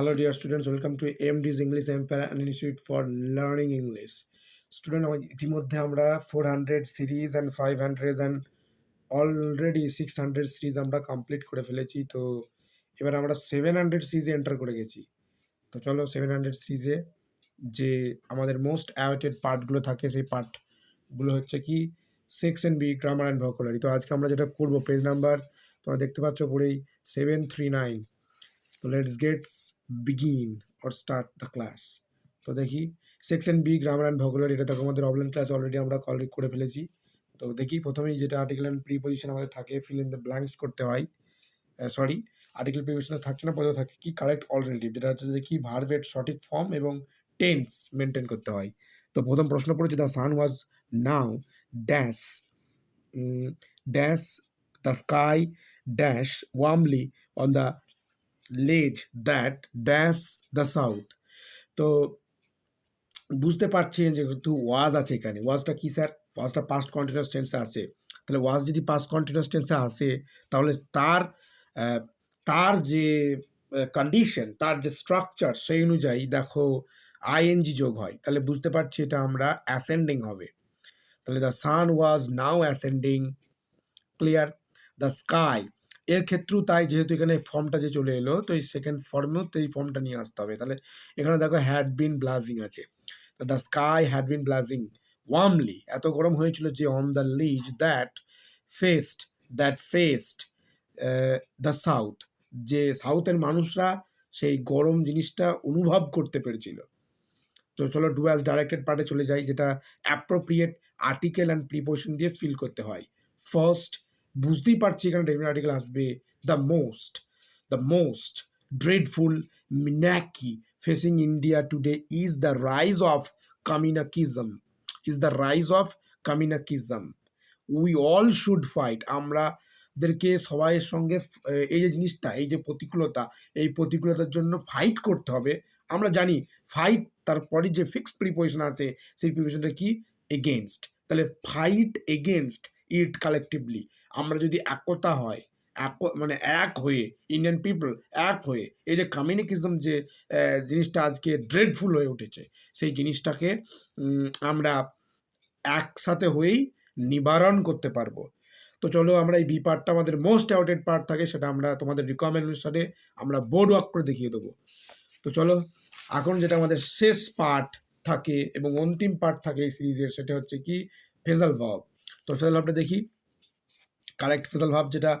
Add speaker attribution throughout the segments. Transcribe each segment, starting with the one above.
Speaker 1: Hello dear students, welcome to AMD's English Empire and Institute for Learning English. Student, ইতিমধ্যে আমরা 400 series and 500 and already 600 series আমরা complete করে ফেলেছি। তো এবার আমরা 700 সিরিজে এন্টার করে গেছি। তো চলো 700 সিরিজে যে আমাদের মোস্ট অ্যাওয়েটেড পার্টগুলো থাকে সেই পার্টগুলো হচ্ছে কি section B, grammar and vocabulary. তো আজকে আমরা যেটা করবো, পেজ নাম্বার তোমরা দেখতে পাচ্ছ পড়েই 739। তো let's gets begin or start the class. তো দেখি section B, grammar and vocabulary, এটা তো আমাদের অফলাইন ক্লাস অলরেডি আমরা কমপ্লিট করে ফেলেছি। তো দেখি প্রথমেই যেটা আর্টিকেল অ্যান্ড প্রিপোজিশন আমাদের থাকে, ফিল ইন দ্য ব্ল্যাঙ্কস করতে হয়। সরি, আর্টিকেল প্রিপোজিশনে থাকছে না, পদে থাকে কি কারেক্ট অল্টারনেটিভ, যেটা হচ্ছে যে কি ভার্বের সঠিক ফর্ম এবং টেন্স মেনটেন করতে হয়। তো প্রথম প্রশ্ন পড়েছে, the sun was now dash dash the sky dash warmly on the লেজ দ্যাট ড্যাশ দ্য সাউথ। তো বুঝতে পারছেন যেহেতু ওয়াজ আছে এখানে, ওয়াজটা কি স্যার? ওয়াজটা পাস্ট কন্টিনিউয়াস টেন্সে আছে। তাহলে ওয়াজ যদি পাস্ট কন্টিনিউয়াস টেন্সে আসে তাহলে তার যে কন্ডিশন, তার যে স্ট্রাকচার সেই অনুযায়ী দেখো আইএনজি যোগ হয়। তাহলে বুঝতে পারছি এটা আমরা অ্যাসেন্ডিং হবে। তাহলে the sun was now ascending, clear. The sky এর ক্ষেত্রেও তাই, যেহেতু এখানে ফর্মটা যে চলে এলো, তো এই সেকেন্ড ফর্মেও তো এই ফর্মটা নিয়ে আসতে হবে। তাহলে এখানে দেখো হ্যাড বিন ব্লাজিং আছে, the sky had been blazing warmly, এত গরম হয়েছিল যে on the leas that faced the south, যে সাউথের মানুষরা সেই গরম জিনিসটা অনুভব করতে পেরেছিল। তো চলো ডু অ্যাজ ডাইরেক্টেড পার্টে চলে যাই, যেটা অ্যাপ্রোপ্রিয়েট আর্টিকেল অ্যান্ড প্রিপোজিশন দিয়ে ফিল করতে হয়। ফার্স্ট, বুঝতেই পারছি এখানে ডেফিনেট আর্টিকেল আসবে। The most dreadful menace facing India today is the rise of communalism. We all should fight, আমাদেরকে সবাইয়ের সঙ্গে এই যে জিনিসটা, এই যে প্রতিকূলতা, এই প্রতিকূলতার জন্য ফাইট করতে হবে। আমরা জানি ফাইট, তারপরে যে ফিক্সড প্রিপোজিশন আছে সেই প্রিপোজিশনটা কি? এগেনস্ট। তাহলে ফাইট এগেনস্ট ইট কালেকটিভলি। আমরা যদি একতা হয়, মানে এক হয়ে, ইন্ডিয়ান পিপল এক হয়ে, এই যে কমিউনিকেশন যে জিনিসটা আজকে ড্রেডফুল হয়ে উঠেছে, সেই জিনিসটাকে আমরা একসাথে হয়েই নিবারণ করতে পারবো। তো চলো আমরা এই বি পার্টটা আমাদের মোস্ট অ্যাওয়েটেড পার্ট থাকে, সেটা আমরা তোমাদের রিকোয়ারমেন্ট অনুসারে আমরা বোর্ড ওয়ার্ক করে দেখিয়ে দেবো। তো চলো এখন যেটা আমাদের শেষ পার্ট থাকে এবং অন্তিম পার্ট থাকে এই সিরিজের, সেটা হচ্ছে কি ফেজাল ভার্ব। তো ফেজাল ভার্বটা দেখি, কারেক্ট ফেজাল ভার্ব যেটা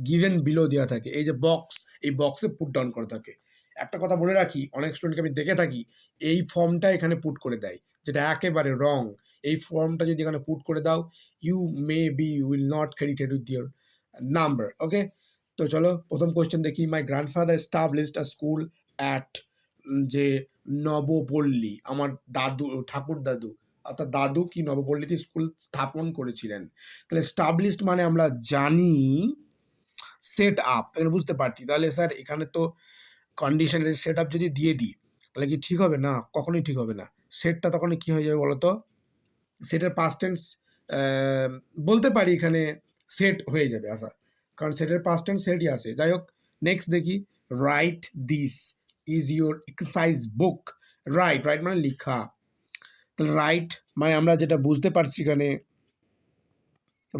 Speaker 1: গিভেন বিলো দেওয়া থাকে, এই যে বক্স, এই বক্সে পুট ডাউন করা থাকে। একটা কথা বলে রাখি, অনেক স্টুডেন্টকে আমি দেখে থাকি এই ফর্মটা এখানে পুট করে দেয়, যেটা একেবারে রং। এই ফর্মটা যদি এখানে পুট করে দাও, you may be will not credited with your number. Okay, তো চলো প্রথম কোয়েশ্চেন দেখি। My grandfather established a school at, যে নবপল্লী, আমার ঠাকুর দাদু অর্থাৎ দাদু কি নবপল্লীতে স্কুল স্থাপন করেছিলেন। তাহলে স্টাবলিশড মানে আমরা জানি সেট আপ, এখানে বুঝতে পারছি। তাহলে স্যার এখানে তো কন্ডিশনের সেট আপ যদি দিয়ে দিই তাহলে কি ঠিক হবে? না, কখনোই ঠিক হবে না। সেটটা তখন কি হয়ে যাবে বলো তো? সেটের পাস্ট টেন্স বলতে পারি, এখানে সেট হয়ে যাবে আসা, কারণ সেটের পাস্ট টেন্স সেটই আসে। যাই হোক, নেক্সট দেখি। Right this is your exercise book. Right মানে লেখা। তাহলে রাইট মানে আমরা যেটা বুঝতে পারছি এখানে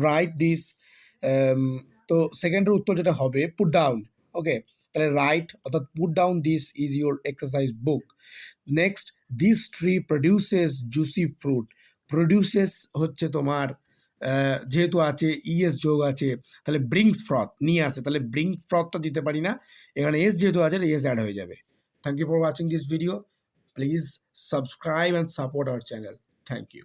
Speaker 1: রাইট দিস, তো সেকেন্ডের উত্তর যেটা হবে পুট ডাউন। ওকে, তাহলে রাইট অর্থাৎ put down this is your exercise book. Next, this tree produces juicy fruit. Produces হচ্ছে তোমার যেহেতু আছে ইএস যোগ আছে, তাহলে ব্রিংস ফ্রথ নিয়ে আসে, তাহলে ব্রিং ফ্রথটা দিতে পারি না, এখানে এস যেহেতু আছে এস অ্যাড হয়ে যাবে। Thank you for watching this video. Please subscribe and support our channel. Thank you.